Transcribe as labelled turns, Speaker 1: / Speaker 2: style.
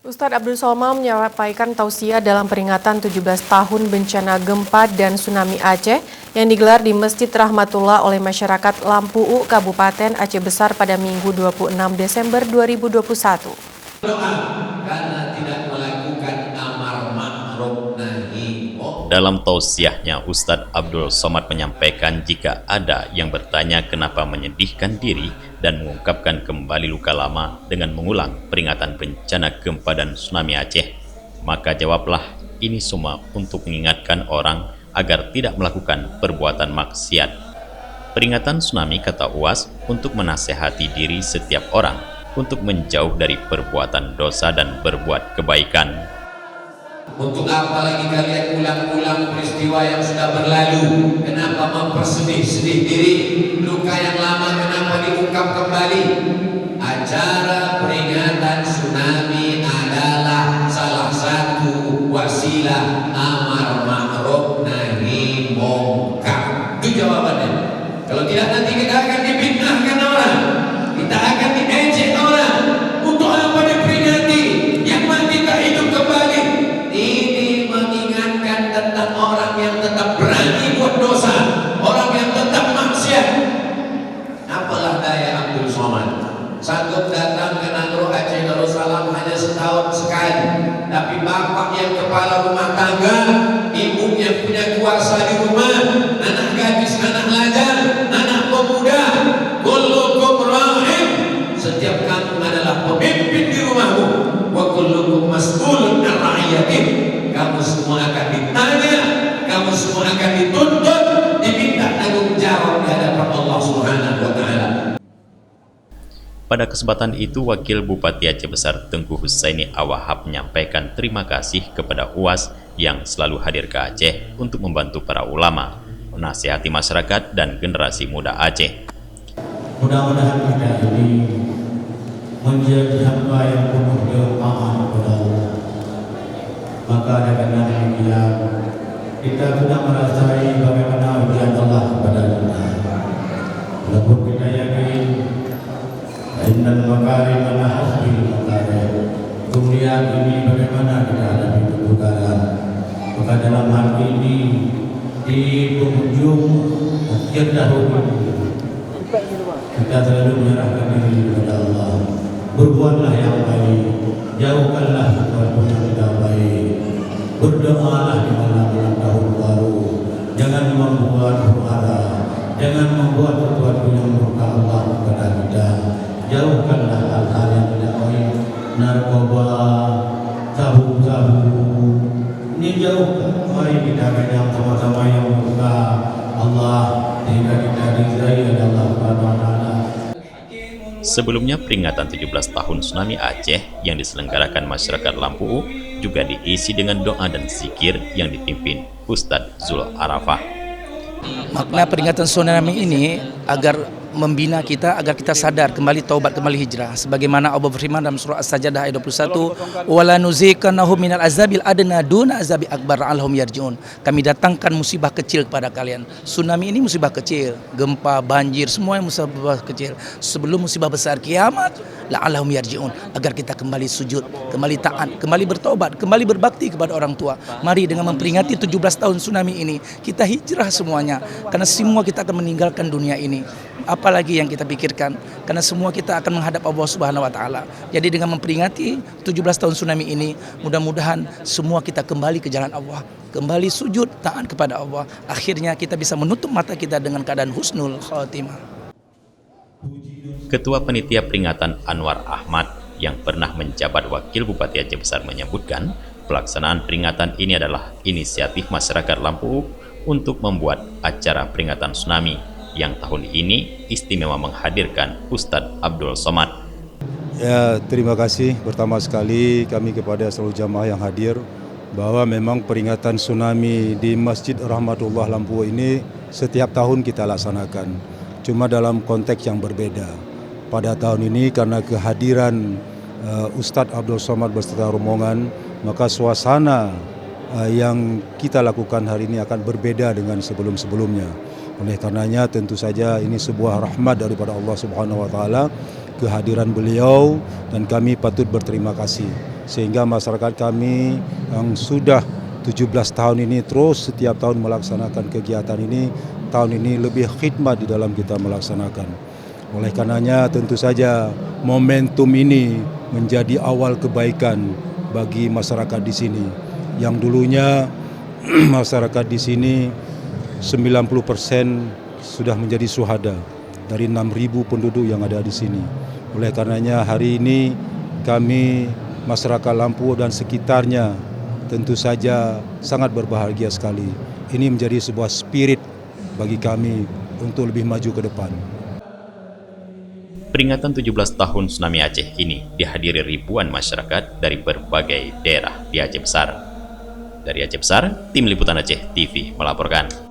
Speaker 1: Ustadz Abdul Somad menyampaikan tausiah dalam peringatan 17 tahun bencana gempa dan tsunami Aceh yang digelar di Masjid Rahmatullah oleh masyarakat Lampu'u, Kabupaten Aceh Besar pada Minggu 26 Desember 2021.
Speaker 2: Doa karena tidak melakukan amar ma'ruf nahi munkar.
Speaker 3: Dalam tausiahnya, Ustadz Abdul Somad menyampaikan jika ada yang bertanya kenapa menyedihkan diri dan mengungkapkan kembali luka lama dengan mengulang peringatan bencana gempa dan tsunami Aceh, maka jawablah, ini semua untuk mengingatkan orang agar tidak melakukan perbuatan maksiat. Peringatan tsunami, kata UAS, untuk menasehati diri setiap orang untuk menjauh dari perbuatan dosa dan berbuat kebaikan.
Speaker 2: Untuk apa lagi kalian ulang-ulang peristiwa yang sudah berlalu? Kenapa mempersedih-sedih diri? Luka yang lama kenapa diungkap kembali? Acara peringatan tsunami adalah salah satu wasilah amar ma'ruf nahi munkar. Itu jawabannya. Kalau tidak, nanti kita akan difitnahkan orang, kita akan diejek orang. Untuk apa diperingati? Yang mati tak hidup kembali. Ini mengingatkan tentang orang yang tetap berani buat dosa, orang yang tetap maksiat. Apalah daya Abdul Somad, sanggup datang ke Nagro Aceh Darussalam hanya setahun sekali, tapi bapak yang kepala rumah tangga, ibunya punya kuasa di rumah, anak gadis, anak lajang, anak pemuda, kullukum ra'in, setiap kamu adalah pemimpin di rumahmu, wa kullukum mas'ulun an ra'iyatih, kamu semua akan ditanya, kamu semua akan dituntut, diminta tanggung jawab di hadapan Allah Subhanahu wa taala.
Speaker 3: Pada kesempatan itu, Wakil Bupati Aceh Besar Tengku Husaini Awahab menyampaikan terima kasih kepada UAS yang selalu hadir ke Aceh untuk membantu para ulama, menasihati masyarakat dan generasi muda Aceh.
Speaker 4: Mudah-mudahan kita ini menjadi hamba yang penuh doa kepada Allah. Maka dengan demikian kita sudah merasai bagaimana ujian Allah kepada kita. Walaupun kita yakin innal makarim ala hasbil makarim, dunia ini bagaimana kita hadapi kegagalan. Maka dalam hal ini di penghujung akhir tahun kita selalu menyerahkan diri kepada Allah. Berbuatlah yang baik, jauhkanlah sesuatu yang tidak baik. Berdoalah di malam tahun baru. Jangan membuat huru-hara, jangan membuat sesuatu yang murka Allah kepada kita. Jauhkanlah hal-hal yang tidak baik, narkoba, sabu-sabu. Ini jauhkan. Mari kita yang sama-sama yang murka Allah, sehingga kita diridai oleh Allah Subhanahu wa taala.
Speaker 3: Sebelumnya, peringatan 17 tahun tsunami Aceh yang diselenggarakan masyarakat Lampu'u juga diisi dengan doa dan zikir yang dipimpin Ustadz Zul Arafah.
Speaker 5: Makna peringatan tsunami ini agar membina kita agar kita sadar kembali taubat kembali hijrah, sebagaimana Allah berfirman dalam surah As-Sajdah ayat 21, wala nuziqannahum minal azabil adna duna azabi akbar alhum yarjiun. Kami datangkan musibah kecil kepada kalian. Tsunami ini musibah kecil, gempa, banjir, semua yang musibah kecil. Sebelum musibah besar kiamat, la'allahum yarjiun, agar kita kembali sujud, kembali taat, kembali bertobat, kembali berbakti kepada orang tua. Mari dengan memperingati 17 tahun tsunami ini, kita hijrah semuanya, karena semua kita akan meninggalkan dunia ini. Apalagi yang kita pikirkan, karena semua kita akan menghadap Allah Subhanahu wa taala. Jadi dengan memperingati 17 tahun tsunami ini, mudah-mudahan semua kita kembali ke jalan Allah, kembali sujud taat kepada Allah. Akhirnya kita bisa menutup mata kita dengan keadaan husnul khatimah.
Speaker 3: Ketua Panitia Peringatan Anwar Ahmad yang pernah menjabat Wakil Bupati Aceh Besar menyebutkan, pelaksanaan peringatan ini adalah inisiatif masyarakat Lampu'u untuk membuat acara peringatan tsunami yang tahun ini istimewa menghadirkan Ustadz Abdul Somad.
Speaker 6: Ya, terima kasih pertama sekali kami kepada seluruh jamaah yang hadir, bahwa memang peringatan tsunami di Masjid Rahmatullah Lampu'u ini setiap tahun kita laksanakan, cuma dalam konteks yang berbeda. Pada tahun ini karena kehadiran Ustadz Abdul Somad beserta rombongan, maka suasana yang kita lakukan hari ini akan berbeda dengan sebelum-sebelumnya. Oleh karenanya tentu saja ini sebuah rahmat daripada Allah Subhanahu wa taala, kehadiran beliau, dan kami patut berterima kasih. sehingga masyarakat kami yang sudah 17 tahun ini terus setiap tahun melaksanakan kegiatan ini, tahun ini lebih khidmat di dalam kita melaksanakan. Oleh karenanya tentu saja momentum ini menjadi awal kebaikan bagi masyarakat di sini. Yang dulunya masyarakat di sini 90% sudah menjadi syuhada dari 6.000 penduduk yang ada di sini. Oleh karenanya hari ini kami masyarakat Lampu dan sekitarnya tentu saja sangat berbahagia sekali. Ini menjadi sebuah spirit bagi kami untuk lebih maju ke depan.
Speaker 3: Peringatan 17 tahun Tsunami Aceh ini dihadiri ribuan masyarakat dari berbagai daerah di Aceh Besar. Dari Aceh Besar, Tim Liputan Aceh TV melaporkan.